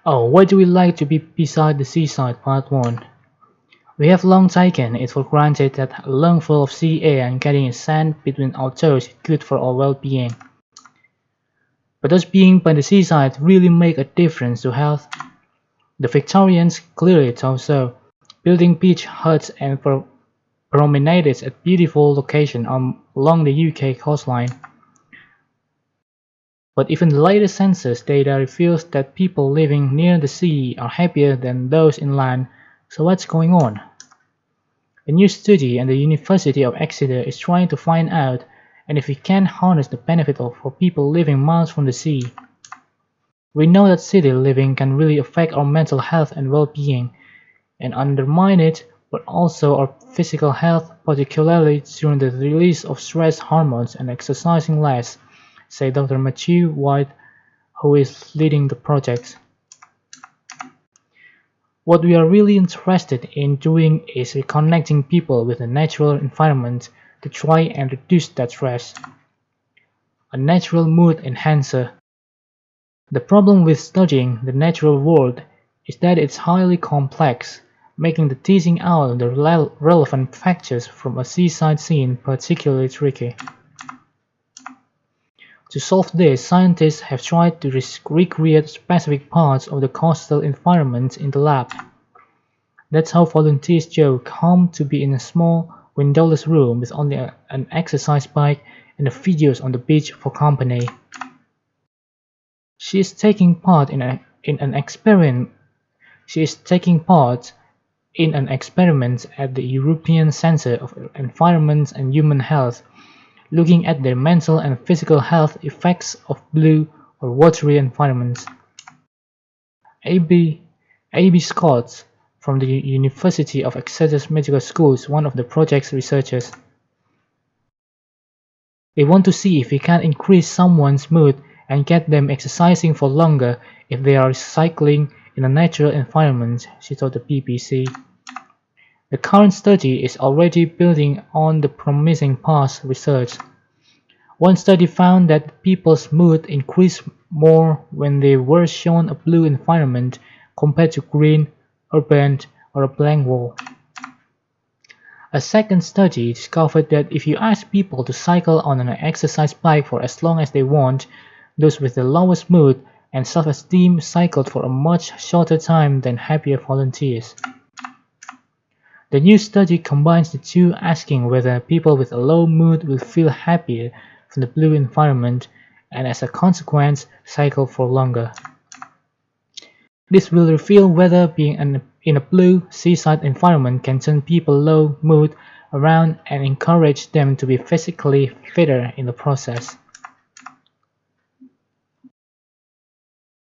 Oh, why do we like to be beside the seaside? Part 1. We have long taken it for granted that a lungful of sea air and getting a sand between our toes is good for our well-being. But does being by the seaside really make a difference to health? The Victorians clearly thought so, building beach huts and promenades at beautiful locations along the UK coastline. But even the latest census data reveals that people living near the sea are happier than those inland, so what's going on? A new study at the University of Exeter is trying to find out and if we can harness the benefit for people living miles from the sea. We know that city living can really affect our mental health and well-being and undermine it, but also our physical health, particularly during the release of stress hormones and exercising less, said Dr. Matthew White, who is leading the project. What we are really interested in doing is reconnecting people with the natural environment to try and reduce that stress. A natural mood enhancer. The problem with studying the natural world is that it's highly complex, making the teasing out the relevant factors from a seaside scene particularly tricky. To solve this, scientists have tried to recreate specific parts of the coastal environment in the lab. That's how volunteers Jo come to be in a small, windowless room with only an exercise bike and the videos on the beach for company. She is taking part in an experiment. She is taking part in an experiment at the European Centre of Environment and Human Health, looking at the mental and physical health effects of blue or watery environments. A.B. Scott from the University of Exeter Medical School is one of the project's researchers. We want to see if we can increase someone's mood and get them exercising for longer if they are cycling in a natural environment, she told the BBC. The current study is already building on the promising past research. One study found that people's mood increased more when they were shown a blue environment compared to green, urban, or a blank wall. A second study discovered that if you ask people to cycle on an exercise bike for as long as they want, those with the lowest mood and self-esteem cycled for a much shorter time than happier volunteers. The new study combines the two, asking whether people with a low mood will feel happier from the blue environment and as a consequence cycle for longer. This will reveal whether being in a blue seaside environment can turn people low mood around and encourage them to be physically fitter in the process.